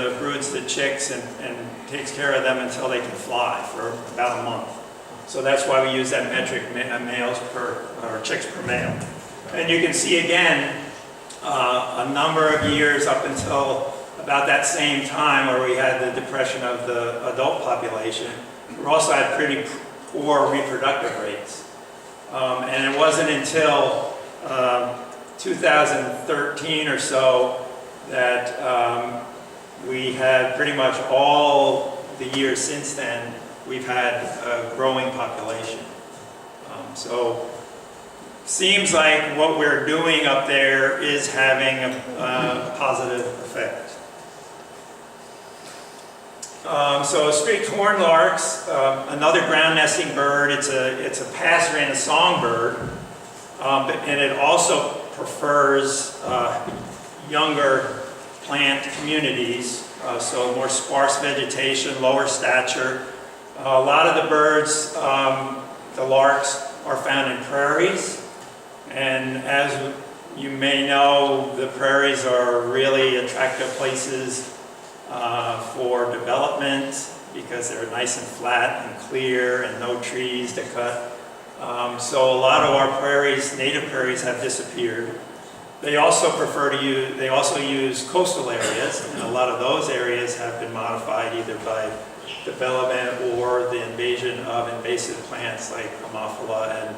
the broods the chicks and takes care of them until they can fly for about a month. So that's why we use that metric, males per, or chicks per male. And you can see again, a number of years up until about that same time where we had the depression of the adult population, we also had pretty poor reproductive rates. And it wasn't until 2013 or so that we had pretty much all the years since then, we've had a growing population. So seems like what we're doing up there is having a positive effect. So streaked horned larks, another ground nesting bird. It's a passer and a songbird, and it also prefers younger plant communities, so more sparse vegetation, lower stature. A lot of the birds, the larks, are found in prairies, and as you may know, the prairies are really attractive places for development because they're nice and flat and clear and no trees to cut. So a lot of our prairies, native prairies, have disappeared. They also prefer to use, they also use coastal areas, and a lot of those areas have been modified either by development or the invasion of invasive plants like Ammophila and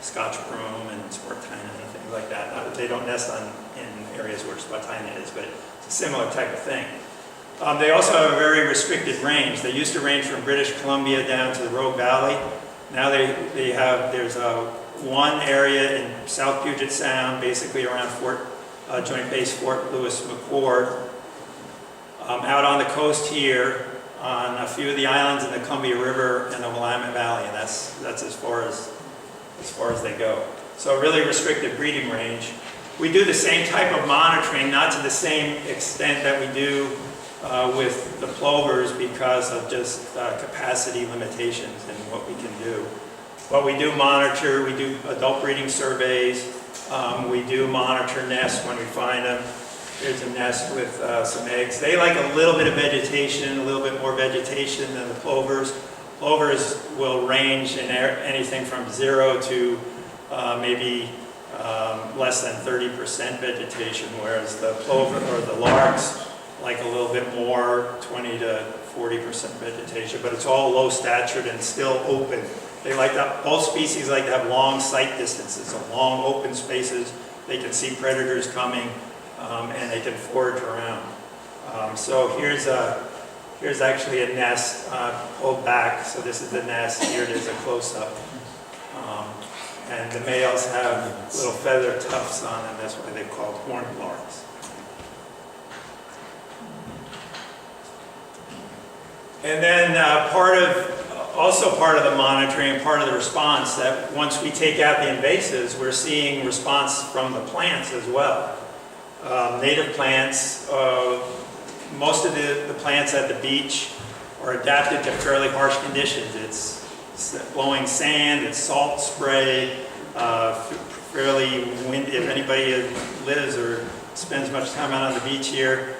Scotch broom and Spartina and things like that. They don't nest in areas where Spartina is, but it's a similar type of thing. They also have a very restricted range. They used to range from British Columbia down to the Rogue Valley. Now there's one area in South Puget Sound, basically around Joint Base Fort Lewis McChord. Out on the coast here, on a few of the islands in the Columbia River and the Willamette Valley, and that's as far as they go. So a really restricted breeding range. We do the same type of monitoring, not to the same extent that we do with the plovers because of just capacity limitations and what we can do. But we do monitor, we do adult breeding surveys, we do monitor nests when we find them. Here's a nest with some eggs. They like a little bit of vegetation, a little bit more vegetation than the plovers. Plovers will range in anything from 0 to maybe less than 30% vegetation, whereas the plover or the larks like a little bit more, 20 to 40% vegetation, but it's all low statured and still open. They like that, both species like to have long sight distances, so long open spaces. They can see predators coming and they can forage around. So here's actually a nest pulled back. So this is the nest. Here it is a close-up. And the males have little feather tufts on them. That's why they're called horned larks. And then also part of the monitoring, part of the response, that once we take out the invasives, we're seeing response from the plants as well. Native plants, most of the plants at the beach are adapted to fairly harsh conditions. It's blowing sand, it's salt spray, fairly windy. If anybody lives or spends much time out on the beach here,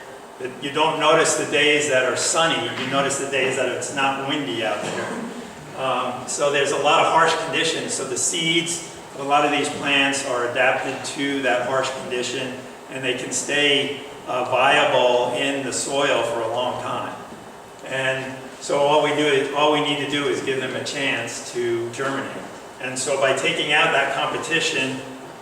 you don't notice the days that are sunny, you notice the days that it's not windy out there. So there's a lot of harsh conditions. So the seeds of a lot of these plants are adapted to that harsh condition, and they can stay viable in the soil for a long time. And so all we need to do is give them a chance to germinate. And so by taking out that competition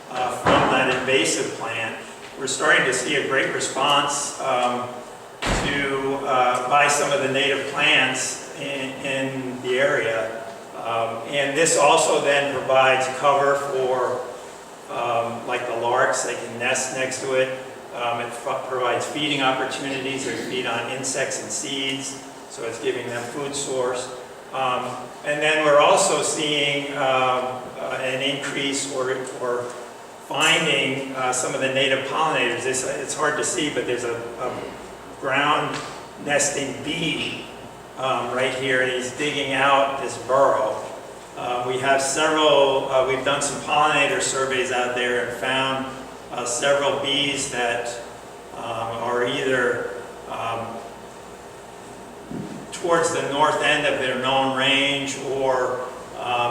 from that invasive plant, we're starting to see a great response by some of the native plants in the area. And this also then provides cover for like the larks. They can nest next to it. It provides feeding opportunities. They feed on insects and seeds, so it's giving them food source. And then we're also seeing an increase or finding some of the native pollinators. It's hard to see, but there's a ground nesting bee right here, and he's digging out this burrow. We have several, we've done some pollinator surveys out there and found several bees that are either towards the north end of their known range or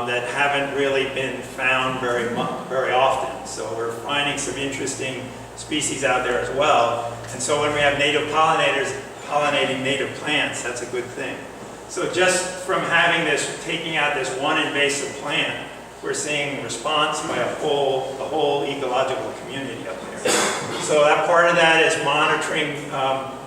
that haven't really been found very often. So we're finding some interesting species out there as well. And so when we have native pollinators pollinating native plants, that's a good thing. So just from having this, taking out this one invasive plant, we're seeing response by a whole ecological community up there. So that part of that is monitoring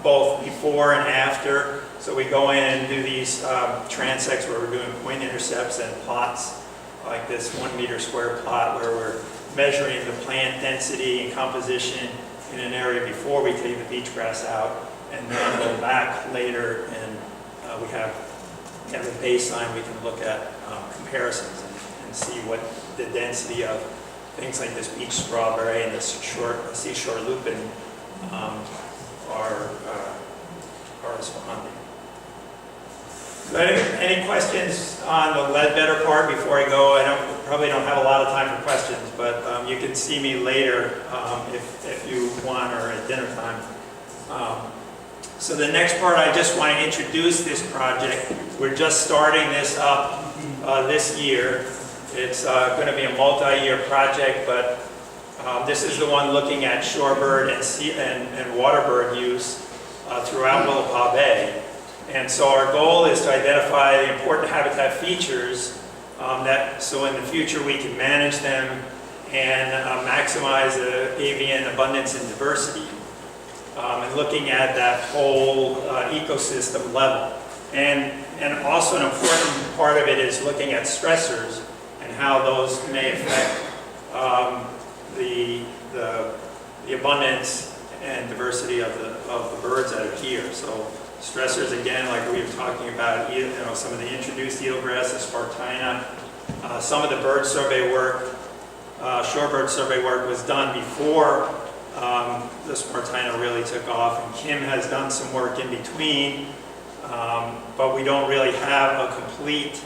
both before and after. So we go in and do these transects where we're doing point intercepts and plots, like this 1 meter square plot where we're measuring the plant density and composition in an area before we take the beach grass out, and then go back later and we have a baseline. We can look at comparisons and see what the density of things like this beach strawberry and this seashore lupin are responding. So any questions on the Ledbetter part before I go? I probably don't have a lot of time for questions, but you can see me later if you want, or at dinner time. So the next part, I just want to introduce this project. We're just starting this up this year. It's going to be a multi-year project, but this is the one looking at shorebird and waterbird use throughout Willapa Bay. And so our goal is to identify the important habitat features so in the future we can manage them and maximize the avian abundance and diversity. And looking at that whole ecosystem level. And also an important part of it is looking at stressors and how those may affect the abundance and diversity of the birds that are here. So stressors, again, like we were talking about, some of the introduced eelgrass, the spartina, some of the bird survey work, shorebird survey work was done before the spartina really took off, and Kim has done some work in between, but we don't really have a complete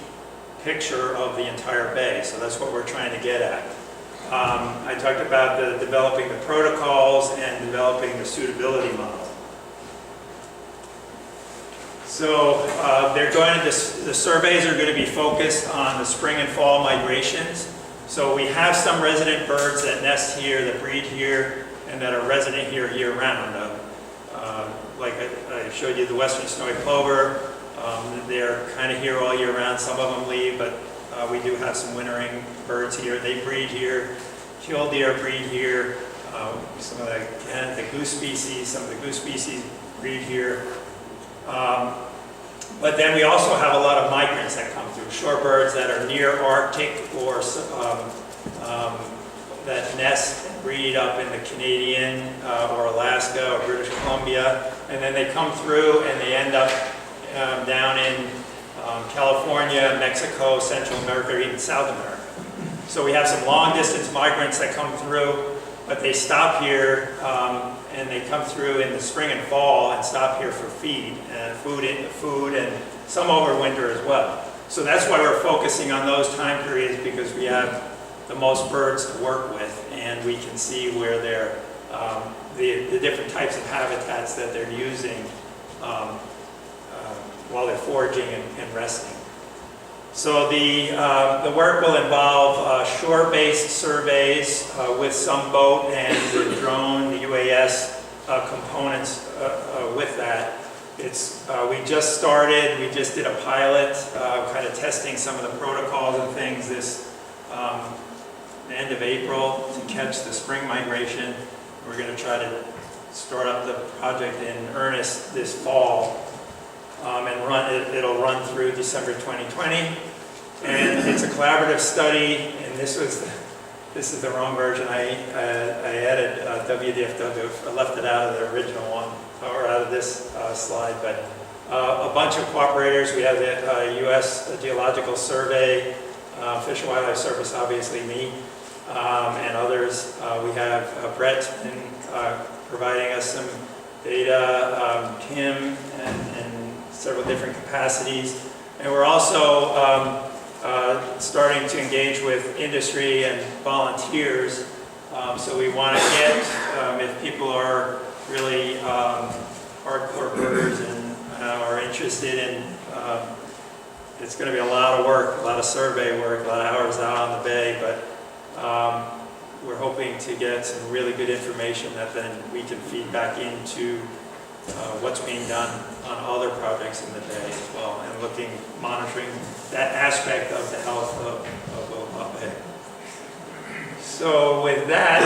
picture of the entire bay, so that's what we're trying to get at. I talked about developing the protocols and developing the suitability model. So the surveys are going to be focused on the spring and fall migrations. So we have some resident birds that nest here, that breed here, and that are resident here year-round. Like I showed you the western snowy plover, they're kind of here all year round. Some of them leave, but we do have some wintering birds here. They breed here. Killdeer breed here. Some of the goose species, some of the goose species breed here. But then we also have a lot of migrants that come through. Shorebirds that are near Arctic or that nest and breed up in the Canadian or Alaska or British Columbia, and then they come through and they end up down in California, Mexico, Central America, or even South America. So we have some long distance migrants that come through, but they stop here and they come through in the spring and fall and stop here for food and some overwinter as well. So that's why we're focusing on those time periods, because we have the most birds to work with, and we can see where they're the different types of habitats that they're using while they're foraging and resting. So the work will involve shore-based surveys with some boat and the drone, the UAS components with that. We just started, we just did a pilot, kind of testing some of the protocols and things this the end of April to catch the spring migration. We're going to try to start up the project in earnest this fall, and it'll run through December 2020. And it's a collaborative study, and this is the wrong version. I added WDFW, I left it out of the original one, or out of this slide, but a bunch of cooperators. We have the U.S. Geological Survey, Fish and Wildlife Service, obviously me, and others. We have Brett providing us some data, Tim, and several different capacities. And we're also starting to engage with industry and volunteers. So we want to get, if people are really hardcore birders and are interested in It's going to be a lot of work, a lot of survey work, a lot of hours out on the bay, but we're hoping to get some really good information that then we can feed back into what's being done on other projects in the bay as well, and monitoring that aspect of the health of Willapa Bay. So with that,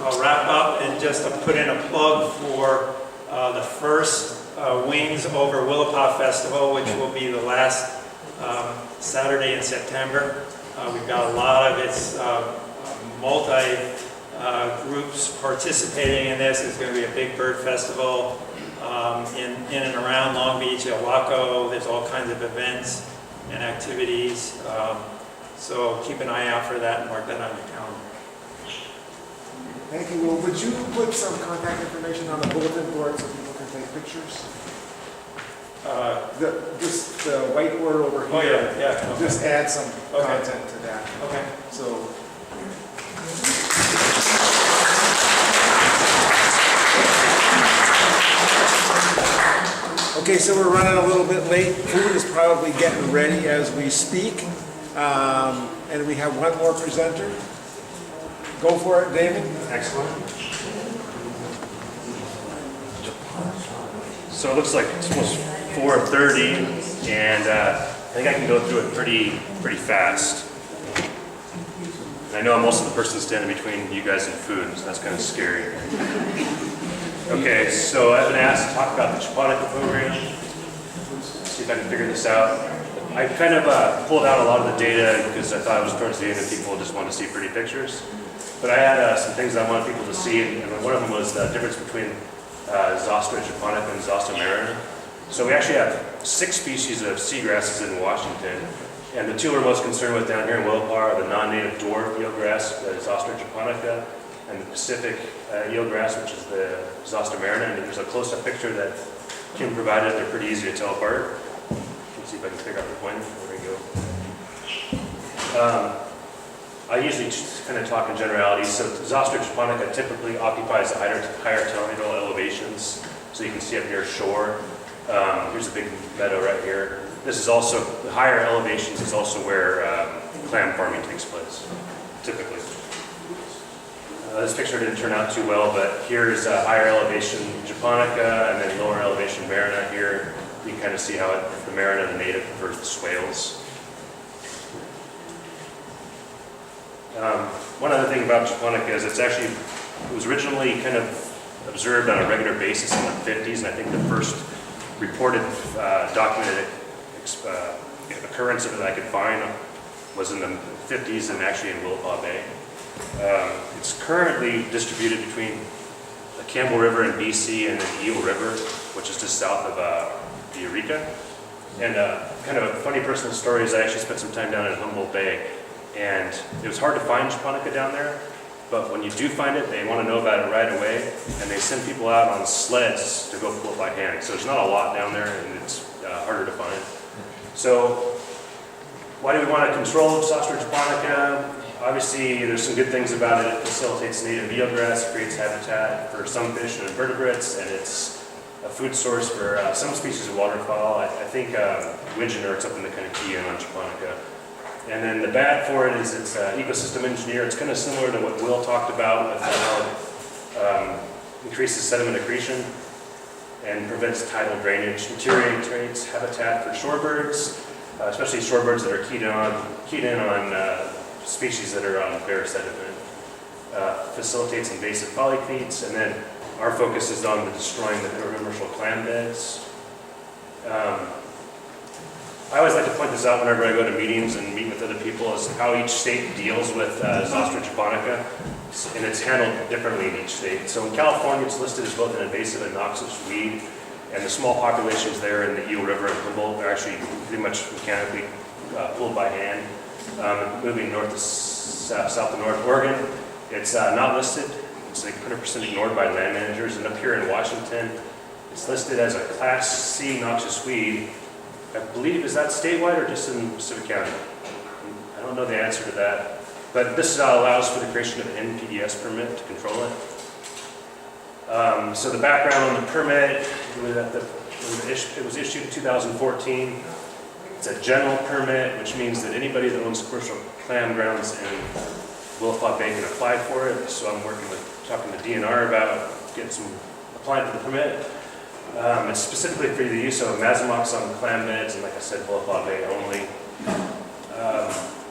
I'll wrap up and just put in a plug for the first Wings Over Willapa Festival, which will be the last Saturday in September. We've got a lot of its multi-groups participating in this. It's going to be a big bird festival in and around Long Beach, El Waco. There's all kinds of events and activities. So keep an eye out for that and mark that on your calendar. Thank you. Well, would you put some contact information on the bulletin board so people can take pictures? Just the whiteboard over here. Oh yeah, yeah. Okay. Just add some content to that. Okay. So. Okay, so we're running a little bit late. Food is probably getting ready as we speak. And we have one more presenter. Go for it, David. Excellent. So it looks like it's almost 4:30, and I think I can go through it pretty fast. And I know I'm also the person standing between you guys and food, so that's kind of scary. Okay, so I've been asked to talk about the Japonica Program. See if I can figure this out. I kind of pulled out a lot of the data because I thought it was towards the end and people just wanted to see pretty pictures. But I had some things I wanted people to see, and one of them was the difference between Zostra japonica and Zostra marina. So we actually have 6 species of seagrasses in Washington, and the 2 we're most concerned with down here in Willapa are the non-native dwarf eelgrass, the Zostra japonica, and the Pacific eelgrass, which is the Zostra marina. And there's a close-up picture that Kim provided. They're pretty easy to tell apart. Let's see if I can figure out the point. There we go. I usually just kind of talk in generalities. So Zostra japonica typically occupies the higher tidal elevations, so you can see up near shore. Here's a big meadow right here. This is also, the higher elevations is also where clam farming takes place, typically. This picture didn't turn out too well, but here's higher elevation japonica and then lower elevation marina here. You can kind of see how the marina, the native, prefers the swales. One other thing about japonica is it was originally kind of observed on a regular basis in the 50s, and I think the first reported documented occurrence of it I could find was in the 50s and actually in Willapa Bay. It's currently distributed between the Campbell River in BC and the Eel River, which is just south of Eureka. And kind of a funny personal story is I actually spent some time down in Humboldt Bay, and it was hard to find japonica down there, but when you do find it, they want to know about it right away, and they send people out on sleds to go pull it by hand. So there's not a lot down there, and it's harder to find. So why do we want to control Zostra japonica? Obviously, there's some good things about it. It facilitates native eelgrass, creates habitat for some fish and invertebrates, and it's a food source for some species of waterfowl. I think widgeon are something to kind of key in on japonica. And then the bad for it is it's ecosystem engineer. It's kind of similar to what Will talked about with how it increases sediment accretion and prevents tidal drainage, deteriorates habitat for shorebirds, especially shorebirds that are keyed in on species that are on bare sediment. Facilitates invasive polychaetes, and then our focus is on destroying the intermarsal clam beds. I always like to point this out whenever I go to meetings and meet with other people, is how each state deals with Zostra japonica, and it's handled differently in each state. So in California, it's listed as both an invasive and noxious weed, and the small populations there in the Eel River and Humboldt are actually pretty much mechanically pulled by hand. Moving north to south to North Oregon, it's not listed. It's like 100% ignored by land managers, and up here in Washington, it's listed as a Class C noxious weed. I believe, is that statewide or just in Pacific County? I don't know the answer to that. But this allows for the creation of an NPDES permit to control it. So the background on the permit, It was issued in 2014. It's a general permit, which means that anybody that owns commercial clam grounds in Willapa Bay can apply for it. So I'm talking to DNR about applying for the permit. It's specifically for the use of mazamox on clam beds, and like I said, Willapa Bay only.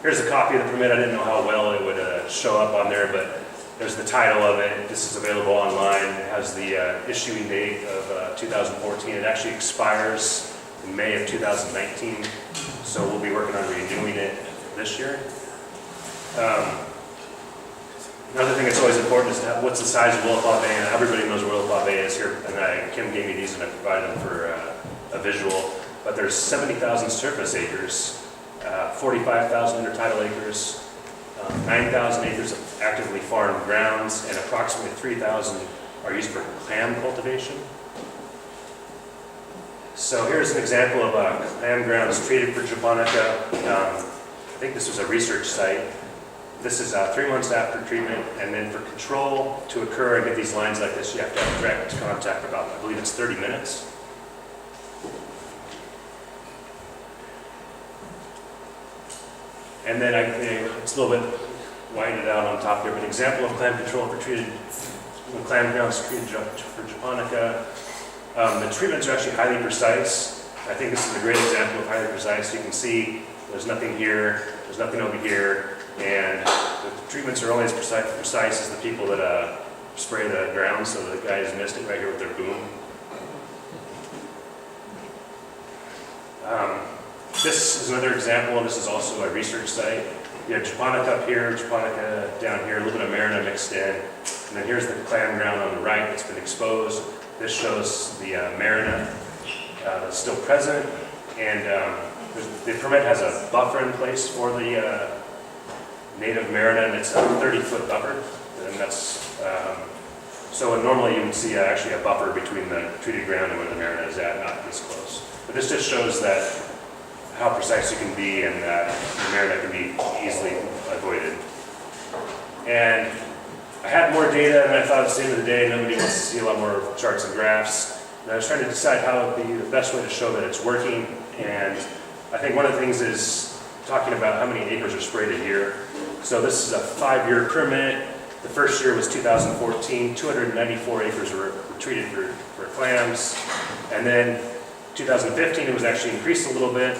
Here's a copy of the permit. I didn't know how well it would show up on there, but there's the title of it. This is available online. It has the issuing date of 2014. It actually expires in May of 2019, so we'll be working on renewing it this year. Another thing that's always important is what's the size of Willapa Bay, and everybody knows where Willapa Bay is here, and Kim gave me these and I provided them for a visual, but there's 70,000 surface acres, 45,000 intertidal acres, 9,000 acres of actively farmed grounds, and approximately 3,000 are used for clam cultivation. So here's an example of clam grounds treated for Japonica. I think this was a research site. This is 3 months after treatment, and then for control to occur and get these lines like this, you have to have direct contact for about, I believe it's 30 minutes. And then it's a little bit whited out on top there, but an example of clam control for clam grounds treated for Japonica. The treatments are actually highly precise. I think this is a great example of highly precise. You can see there's nothing here, there's nothing over here, and the treatments are only as precise as the people that spray the ground, so the guys missed it right here with their boom. This is another example, and this is also a research site. You have Japonica up here, Japonica down here, a little bit of Marina mixed in, and then here's the clam ground on the right that's been exposed. This shows the Marina that's still present, and the permit has a buffer in place for the native Marina, and it's a 30-foot buffer, and that's so normally you would see actually a buffer between the treated ground and where the Marina is at, not this close. But this just shows that how precise you can be, and that the Marina can be easily avoided. And I had more data, and I thought at the end of the day, nobody wants to see a lot more charts and graphs. And I was trying to decide how would be the best way to show that it's working. And I think one of the things is talking about how many acres are sprayed a year. So this is a 5-year permit. The first year was 2014, 294 acres were treated for clams. And then 2015, it was actually increased a little bit.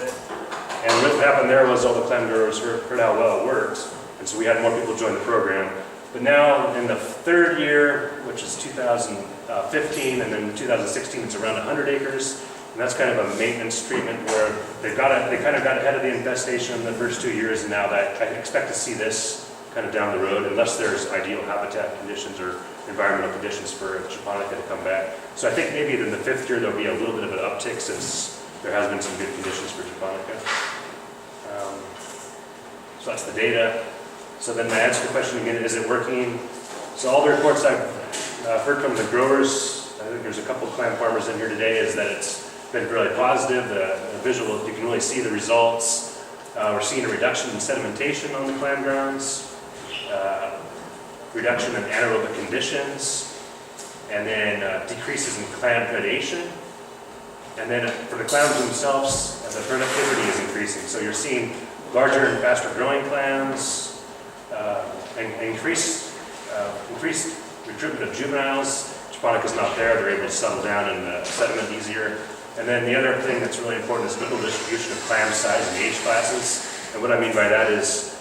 And what happened there was all the clam growers heard how well it worked. And so we had more people join the program. But now in the 3rd year, which is 2015, and then 2016, it's around 100 acres. And that's kind of a maintenance treatment where they kind of got ahead of the infestation in the first 2 years, and now that I expect to see this kind of down the road, unless there's ideal habitat conditions or environmental conditions for Japonica to come back. So I think maybe in the 5th year there'll be a little bit of an uptick since there has been some good conditions for Japonica. So that's the data. So then I answer the question again, is it working? So all the reports I've heard from the growers, I think there's a couple of clam farmers in here today, is that it's been really positive. The visual, you can really see the results. We're seeing a reduction in sedimentation on the clam grounds, reduction in anaerobic conditions, and then decreases in clam predation. And then for the clams themselves, the productivity is increasing. So you're seeing larger and faster growing clams, increased recruitment of juveniles. Japonica's not there, they're able to settle down in the sediment easier. And then the other thing that's really important is middle distribution of clam size and age classes. And what I mean by that is,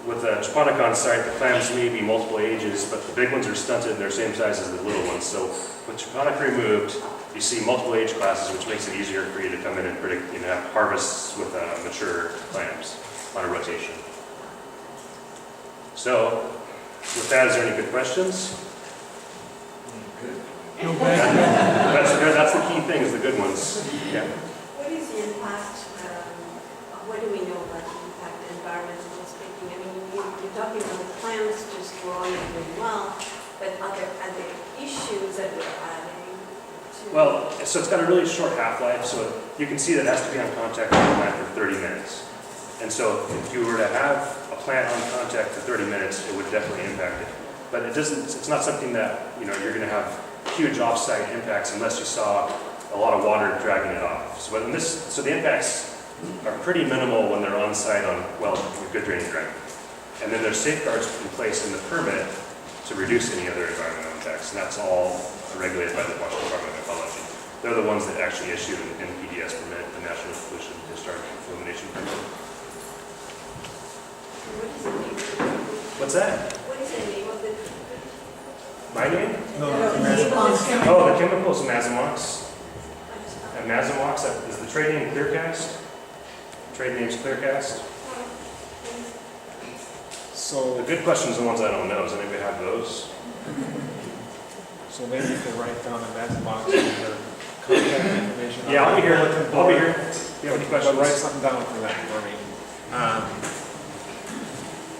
with Japonica on site, the clams may be multiple ages, but the big ones are stunted and they're same size as the little ones. So with Japonica removed, you see multiple age classes, which makes it easier for you to come in and predict, have harvests with mature clams on a rotation. So, with that, is there any good questions? That's the key thing, is the good ones. Yeah. What is the impact, what do we know about the impact environmentally speaking? I mean, you're talking about the clams just growing and doing well, but are there issues that we're adding to? Well, so it's got a really short half-life, so you can see that it has to be on contact with the plant for 30 minutes. And so if you were to have a plant on contact for 30 minutes, it would definitely impact it. But it's not something that, you're going to have huge off-site impacts unless you saw a lot of water dragging it off. So the impacts are pretty minimal when they're on site on, well, good draining ground. And then there's safeguards in place in the permit to reduce any other environmental impacts, and that's all regulated by the Washington Department of Ecology. They're the ones that actually issue an NPDES permit, the National Pollution Discharge Elimination Permit. What is the name? What's that? What is the name of the? My name? No, Oh, the chemical is Mazamox. And Mazamox is the trade name Clearcast. Trade name's Clearcast. So, The good questions are the ones I don't know. Does anybody have those? so maybe you can write down in that box your contact information. Yeah, I'll be here. Bulletin I'll be board. here. If you have any But write questions? something down for that for me.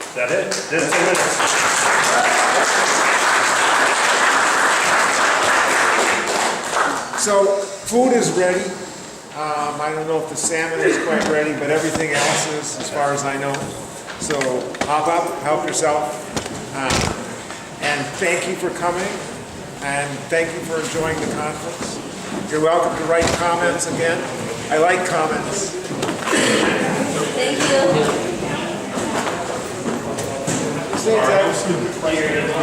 Is that it? That's 10 minutes. So, food is ready. I don't know if the salmon is quite ready, but everything else is, as far as I know. So, hop up, help yourself. And thank you for coming, and thank you for enjoying the conference. You're welcome to write comments again. I like comments. Thank you. Stay tuned.